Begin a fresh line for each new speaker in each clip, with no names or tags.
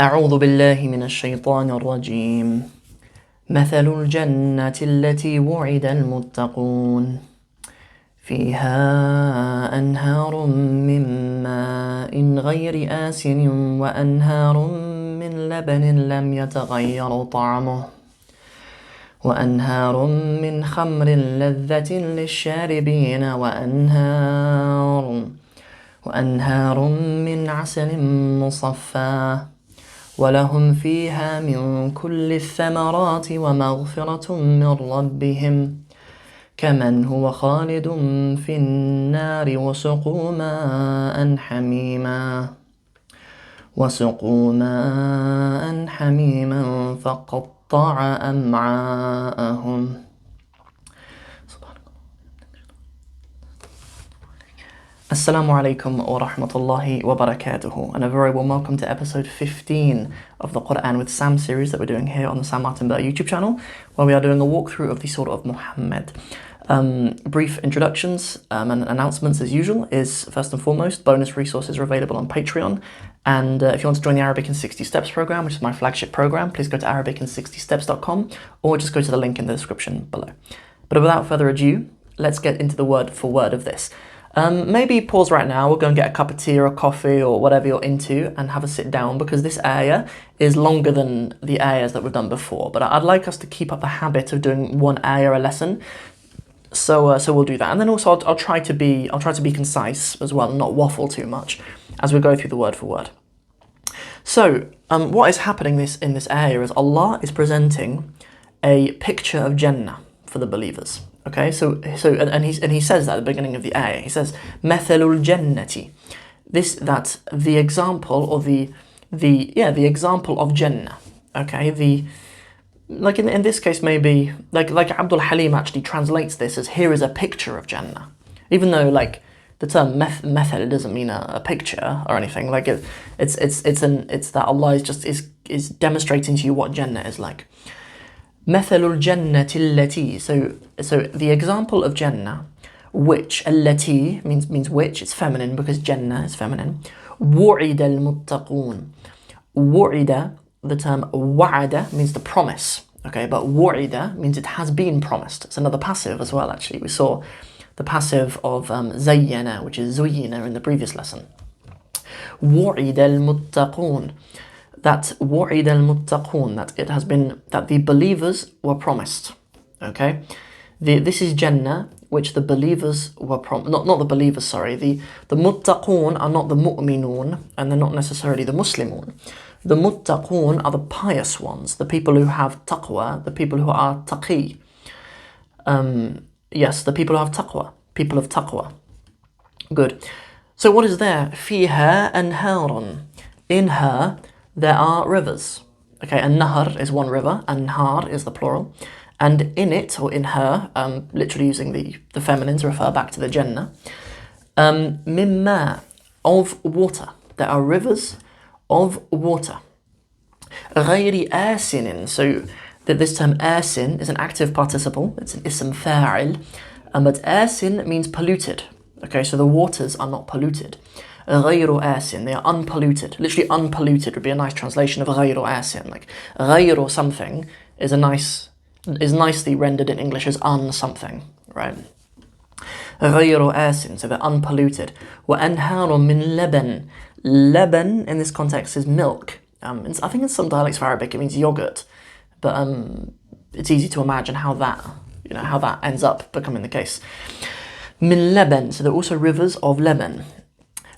أعوذ بالله من الشيطان الرجيم. مثل الجنة التي وعد المتقون فيها أنهار من ماء غير آسن وأنهار من لبن لم يتغير طعمه وأنهار من خمر لذة للشاربين وأنهار من عسل مصفى ولهم فيها من كل الثمرات ومغفرة من ربهم كمن هو خالد في النار وسقوا ماء حميما فقطع أمعاءهم. Assalamu alaikum wa rahmatullahi wa barakatuhu, and a very warm welcome to episode 15 of the Qur'an with Sam series that we're doing here on the Sam Martin Burr YouTube channel, where we are doing a walkthrough of the Surat Muhammad. Brief introductions and announcements as usual is, first and foremost, bonus resources are available on Patreon, and if you want to join the Arabic in 60 Steps program, which is my flagship program, please go to arabic60steps.com or just go to the link in the description below. But without further ado, let's get into the word for word of this. Maybe pause right now, we'll go and get a cup of tea or a coffee or whatever you're into and have a sit down, because this ayah is longer than the ayahs that we've done before, but I'd like us to keep up the habit of doing one ayah a lesson. So we'll do that, and then also I'll try to be concise as well, and not waffle too much as we go through the word for word. So what is happening in this ayah is Allah is presenting a picture of Jannah for the believers. Okay, and he says that at the beginning of the ayah. He says, "Mathalul jannati," that the example, or the example of Jannah. Okay, in this case, maybe like Abdul Halim actually translates this as, "Here is a picture of Jannah," even though the term mathal doesn't mean a picture or anything. It's that Allah is demonstrating to you what Jannah is like. Mathalul jannati allati, so the example of Jannah, which allati means which, it's feminine because Jannah is feminine. Wu'ida al-muttaqun. Wu'ida, the term wa'ada means to promise, okay, but wu'ida means it has been promised. It's another passive as well, actually. We saw the passive of zayyana, which is zuyina, in the previous lesson. Wu'ida al-muttaqun. That وَعِدَ الْمُتَّقُونَ, that the believers were promised. Okay, this is Jannah, which the believers were promised. Not the believers, sorry. The muttaqun are not the mu'minun, and they're not necessarily the Muslimun. The muttaqun are the pious ones, the people who have taqwa, the people who are taqi. Yes, the people who have taqwa, people of taqwa. Good. So what is there? فِيهَا أَنْهَارٌ. In her there are rivers. Okay, and nahar is one river, and nahar is the plural. And in it, or in her, literally using the feminine to refer back to the Jannah, mimma, of water. There are rivers of water. غير آسن, so that this term asin is an active participle, it's an ism fa'il, but asin means polluted. Okay, so the waters are not polluted. غير آسن, they are unpolluted. Literally unpolluted would be a nice translation of غير آسن. Like غير something is nicely rendered in English as something, right? غير آسن, so they're unpolluted. وأنهار من لبن. Laban in this context is milk. I think in some dialects of Arabic it means yogurt, but it's easy to imagine how that ends up becoming the case. من لبن, so there are also rivers of Lebanon.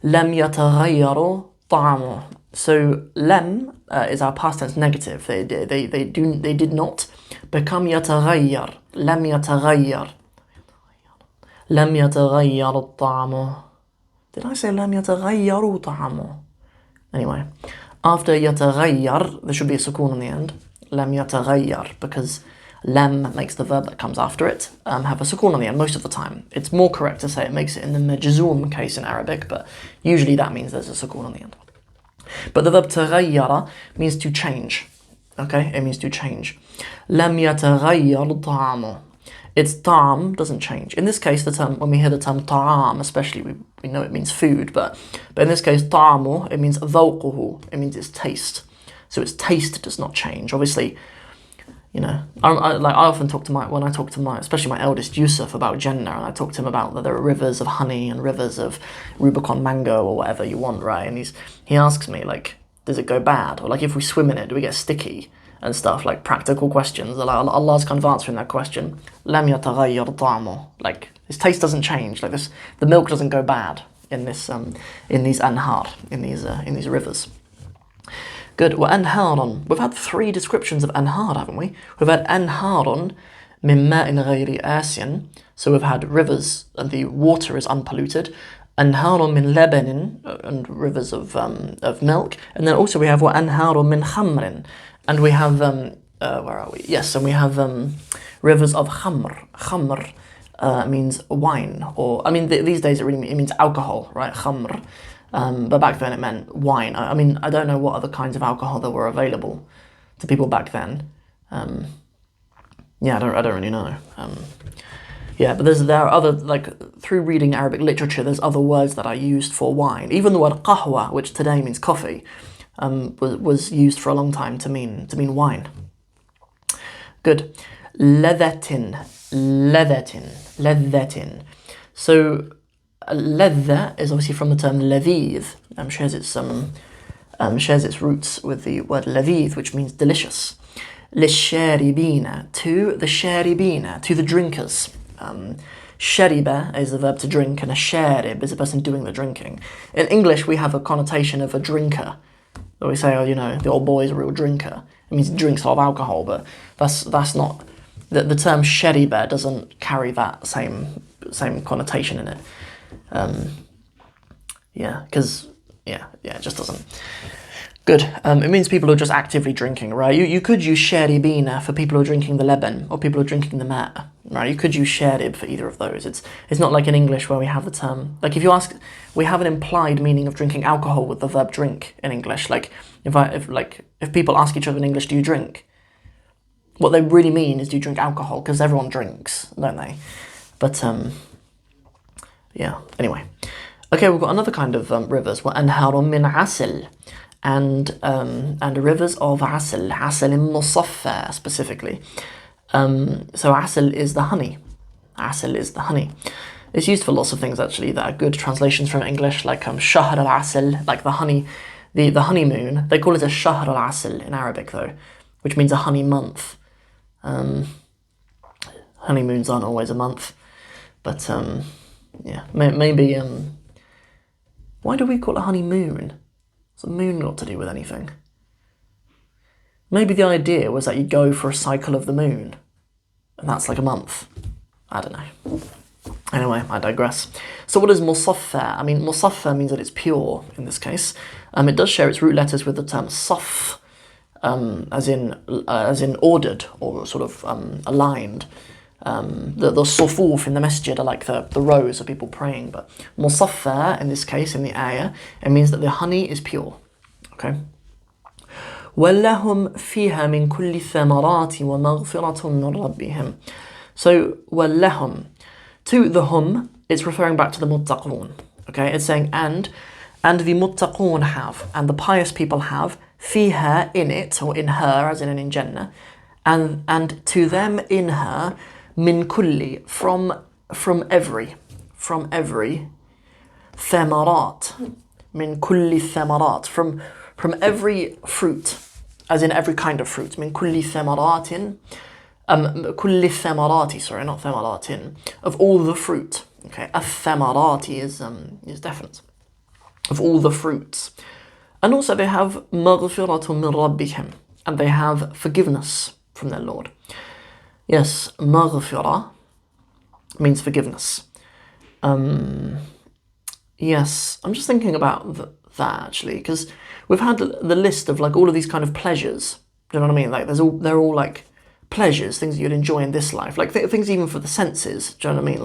لم يتغير طعمه. So لم is our past tense negative. They did not become يتغير. لم يتغير. لم يتغير طعمه. Did I say لم يتغير طعمه? Anyway, after يتغير there should be a sukun on the end. لم يتغير, because lam makes the verb that comes after it have a sukun on the end most of the time. It's more correct to say it makes it in the majzoom case in Arabic, but usually that means there's a sukun on the end. But the verb تغير means to change. Okay, it means to change. لم يتغير طعمه. Its ta'am doesn't change. In this case, when we hear the term ta'am, especially, we we know it means food, but in this case, ta'amu, it means ذوقه, it means its taste. so its taste does not change. Obviously, you know, I often talk to especially my eldest Yusuf about Jannah, and I talk to him about that there are rivers of honey and rivers of Rubicon mango or whatever you want, right? And he asks me, like, does it go bad? Or like, if we swim in it, do we get sticky and stuff? Like practical questions. Allah's kind of answering that question. Lam yataghayyar ta'amuh. Like, its taste doesn't change. Like this, the milk doesn't go bad in these anhar, in these rivers. Good. Wa anharon. We've had 3 descriptions of anhar, haven't we? We've had anharon min ma'in ghayri asin. So we've had rivers and the water is unpolluted. Anharon min labanin, and rivers of milk. And then also we have wa anharon min khamrin, and we have where are we? Yes, and we have rivers of khamr. Khamr means wine, or I mean these days it means alcohol, right? Khamr. But back then it meant wine. I mean, I don't know what other kinds of alcohol that were available to people back then. Yeah, I don't really know. Yeah, but there are other, like, through reading Arabic literature, there's other words that are used for wine. Even the word qahwa, which today means coffee, was used for a long time to mean wine. Good. Ladhatin. So ladha is obviously from the term ladhith, shares its roots with the word ladhith, which means delicious. Lisharibina, to the sharibina, to the drinkers. Shariba is the verb to drink, and a sharib is a person doing the drinking. In English, we have a connotation of a drinker. We say, oh, you know, the old boy's a real drinker. It means he drinks a lot of alcohol, but that's not... The term shariba doesn't carry that same connotation in it. It just doesn't. Good. It means people who are just actively drinking, right? You could use sharibina for people who are drinking the leban, or people who are drinking the ma', right? You could use sharib for either of those. It's not like in English where we have the term, like if you ask, we have an implied meaning of drinking alcohol with the verb drink in English. Like if people ask each other in English, do you drink? What they really mean is, do you drink alcohol? Because everyone drinks, don't they? But yeah. Anyway, okay, we've got another kind of rivers. وَأَنْهَارٌ مِّنْ عَسَلٍ. And rivers of asal in musaffa specifically. So asal is the honey. Asal is the honey. It's used for lots of things actually that are good translations from English, like shahr al-asal, like the honey, the honeymoon. They call it a shahr al-asal in Arabic though, which means a honey month. Honeymoons aren't always a month, but yeah, maybe. Why do we call it honeymoon? What's the moon got to do with anything? Maybe the idea was that you go for a cycle of the moon, and that's like a month. I don't know. Anyway, I digress. So what is musaffa? I mean, musaffa means that it's pure in this case. It does share its root letters with the term saf, as in ordered or sort of aligned. The sufuf in the masjid are like the rows of people praying, but musaffa in this case, in the ayah, it means that the honey is pure. Okay. وَلَهُمْ فِيهَا مِنْ كُلِّ الثَّمَرَاتِ وَمَغْفِرَةٌ مِنْ رَبِّهِمْ. So وَلَهُمْ, to the hum, it's referring back to the muttaqun. Okay, it's saying and the muttaqun have, and the pious people have, fiha, in it, or in her, as in Jannah, and to them in her, min kulli, from every, thamarat, min kulli thamarat, from every fruit, as in every kind of fruit, min kulli thamaratin, kulli thamarati, sorry, not thamaratin, of all the fruit. Okay, athamarati is definite, of all the fruits. And also they have maghfiratun min rabbihim, and they have forgiveness from their Lord. Yes, maghfirah means forgiveness. Yes, I'm just thinking about that actually, because we've had the list of like all of these kind of pleasures. Do you know what I mean? Like they're all like pleasures, things that you'd enjoy in this life, like things even for the senses. Do you know what I mean?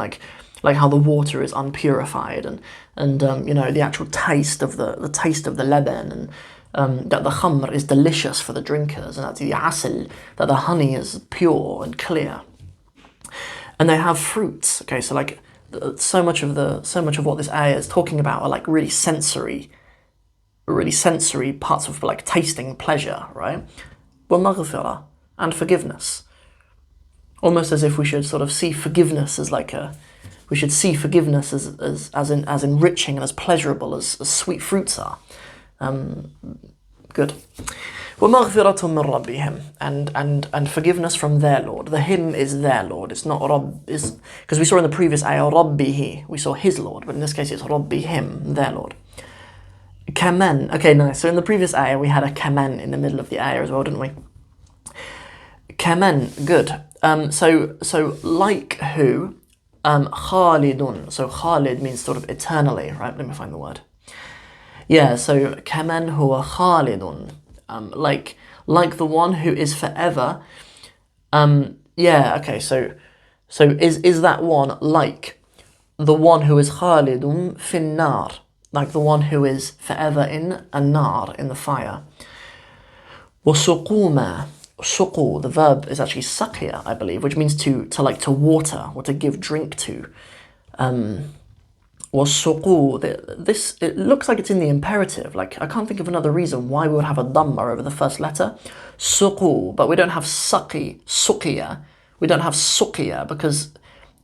Like how the water is unpurified, and you know, the actual taste of the taste of the leban, and that the khamr is delicious for the drinkers, and that the asal, that the honey is pure and clear. And they have fruits. Okay, so like so much of what this ayah is talking about are like really sensory really sensory parts of like tasting pleasure, right? وَمَغْفِرَةً, and forgiveness. Almost as if we should sort of see forgiveness as like we should see forgiveness as enriching and as pleasurable as sweet fruits are. Good. وَمَغْفِرَةٌ مِّن رَبِّهِمْ, and forgiveness from their Lord. The him is their Lord. It's not Rabb, because we saw in the previous ayah Rabbihi, we saw his Lord, but in this case it's Rabbihim, their Lord. Kaman. Okay, nice. So in the previous ayah we had a kaman in the middle of the ayah as well, didn't we? Kaman, good. So like who? Khalidun. So Khalid means sort of eternally, right? Let me find the word. Yeah, so kaman huwa khalidun. Like the one who is forever. Yeah, okay, so is that one like the one who is khalidun finnar, like the one who is forever in an-nar, in the fire. وَسُقُومًا. Suqu, the verb is actually saqiya, I believe, which means to water or to give drink to. وَالسُّقُو, this, it looks like it's in the imperative. Like, I can't think of another reason why we would have a dhamma over the first letter. Suqu, but we don't have saqi, suqiya. We don't have suqiya because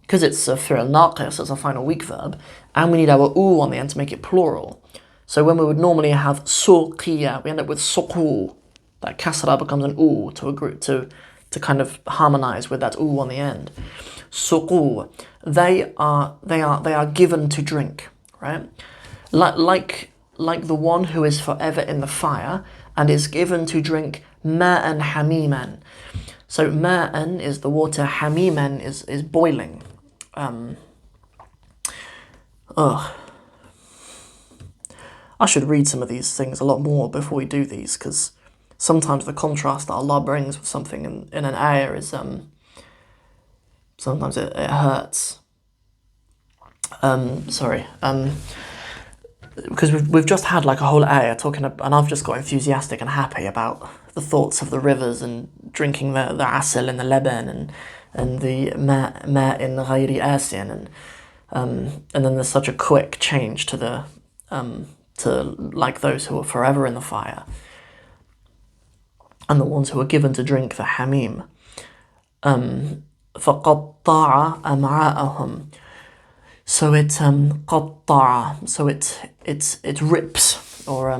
it's a fi'l naqis, it's a final weak verb, and we need our u on the end to make it plural. So when we would normally have suqiya, we end up with suqu. That kasra becomes an u to kind of harmonize with that u on the end. Suqu, they are given to drink, right? Like the one who is forever in the fire and is given to drink ma'an hamiman. So ma'an is the water, hamiman is boiling. I should read some of these things a lot more before we do these, because sometimes the contrast that Allah brings with something in an ayah is sometimes it hurts. Because we've just had like a whole ayah talking about, and I've just got enthusiastic and happy about the thoughts of the rivers and drinking the asal and the leban and the ma'in ghayri asin, and then there's such a quick change to the to like those who are forever in the fire. And the ones who are given to drink the hamim. فَقَطَّعَ أَمْعَاءَهُمْ. So it قَطَّعَ, so it rips, or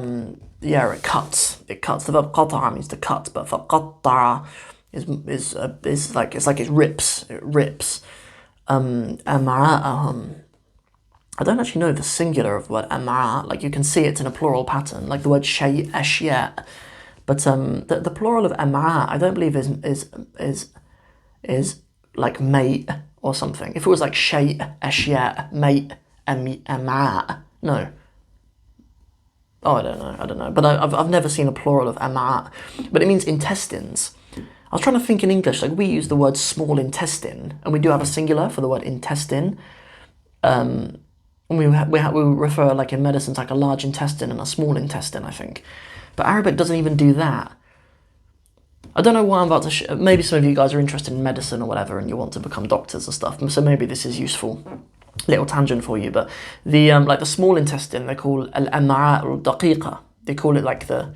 it cuts. It cuts. The verb قَطَعَ means to cut, but فَقَطَّعَ is like it rips. It rips. أَمْعَاءَهُمْ. I don't actually know the singular of the word أَمْعَاء. Like you can see it in a plural pattern, like the word شيء أشياء. But the plural of am'a, I don't believe is like mate or something. If it was like shay, ashya, mate, am'a, no. Oh, I don't know. But I've never seen a plural of am'a. But it means intestines. I was trying to think in English, like we use the word small intestine, and we do have a singular for the word intestine. And we refer, like in medicine, to like a large intestine and a small intestine, I think. But Arabic doesn't even do that. I don't know why I'm about to... maybe some of you guys are interested in medicine or whatever and you want to become doctors and stuff, so maybe this is useful. Little tangent for you, but the like the small intestine, they call al-am'a al-daqiqa. They call it like the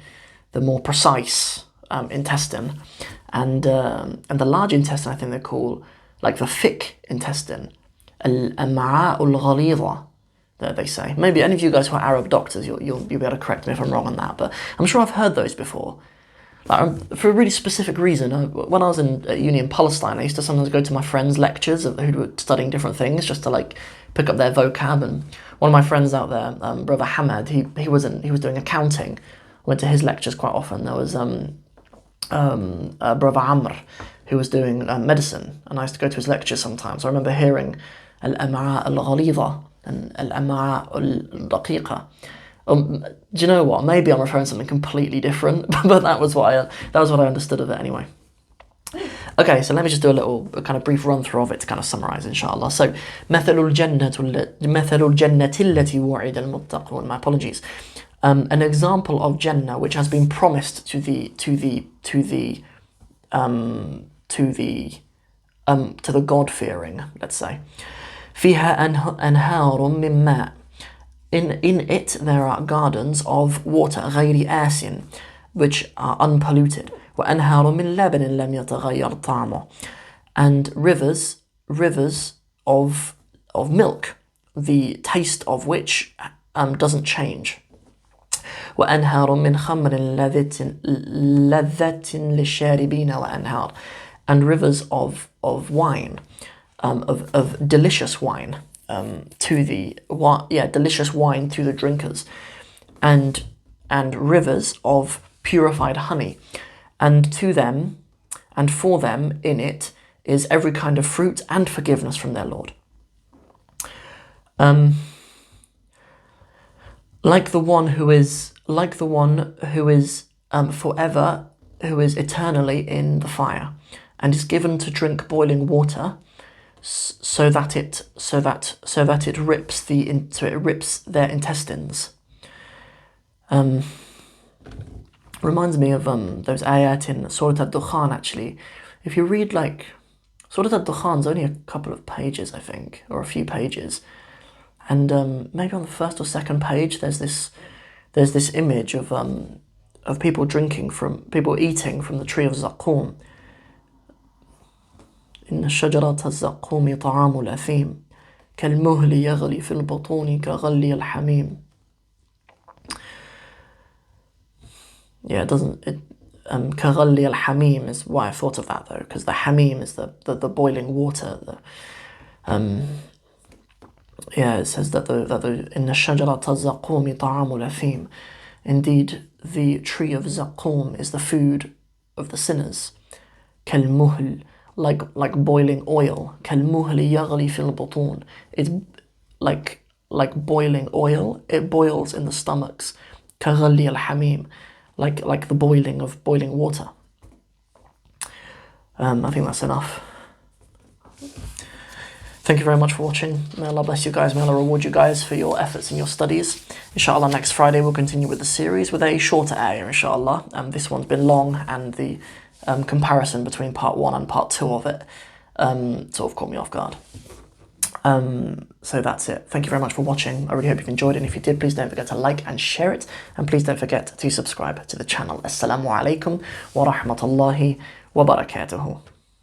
more precise intestine. And the large intestine, I think they call like the thick intestine. Al-am'a al-ghalidha. That they say. Maybe any of you guys who are Arab doctors, you'll be able to correct me if I'm wrong on that, but I'm sure I've heard those before. Like, for a really specific reason. When I was in uni in Palestine, I used to sometimes go to my friends' lectures who were studying different things just to like pick up their vocab. And one of my friends out there, brother Hamad, he was doing accounting. I went to his lectures quite often. There was brother Amr, who was doing medicine, and I used to go to his lectures sometimes. I remember hearing al-am'a al-ghalidha and al-am'a al-daqiqa. Do you know what? Maybe I'm referring to something completely different, but that was what I understood of it anyway. Okay, so let me just do a little kind of brief run through of it to kind of summarize, inshallah. So, مثل الجنة التي وعد المتقون. My apologies. An example of Jannah which has been promised to the God-fearing, let's say. فيها أنهار من ماء. in it there are gardens of water غير آسن, which are unpolluted, وأنهار من لبن لم يتغير طعمه, and rivers of milk, the taste of which doesn't change. وأنهار من خمر لذة للشاربين وأنهار, and rivers of wine, of delicious wine, delicious wine to the drinkers, and rivers of purified honey, and to them and for them in it is every kind of fruit and forgiveness from their Lord. Like the one who is forever, who is eternally in the fire, and is given to drink boiling water, so that it rips their intestines. Reminds me of those ayat in Surat Al-Dukhan. Actually, if you read like Surat Al-Dukhan's only a couple of pages, I think, or a few pages, and maybe on the first or second page there's this image of people eating from the tree of Zaqqum. إن شجرة الزقوم طعام الأثيم كالمهل يغلي في البطون كغلي الحميم. Yeah, كغلي الحميم is why I thought of that though, because the hamim is the boiling water. It says that إن شجرة الزقوم طعام الأثيم. Indeed, the tree of Zaqqum is the food of the sinners. كالمهل, like boiling oil. كالمهل يغلي في البطون. It's like boiling oil. It boils in the stomachs. كغلي الحميم, like the boiling of boiling water. I think that's enough. Thank you very much for watching. May Allah bless you guys. May Allah reward you guys for your efforts in your studies. Inshallah, next Friday we'll continue with the series with a shorter ayah, inshallah. This one's been long, and the comparison between part 1 and part 2 of it sort of caught me off guard. So that's it. Thank you very much for watching. I really hope you've enjoyed it. And if you did, please don't forget to like and share it. And please don't forget to subscribe to the channel. Assalamu alaikum wa rahmatullahi wa barakatuhu.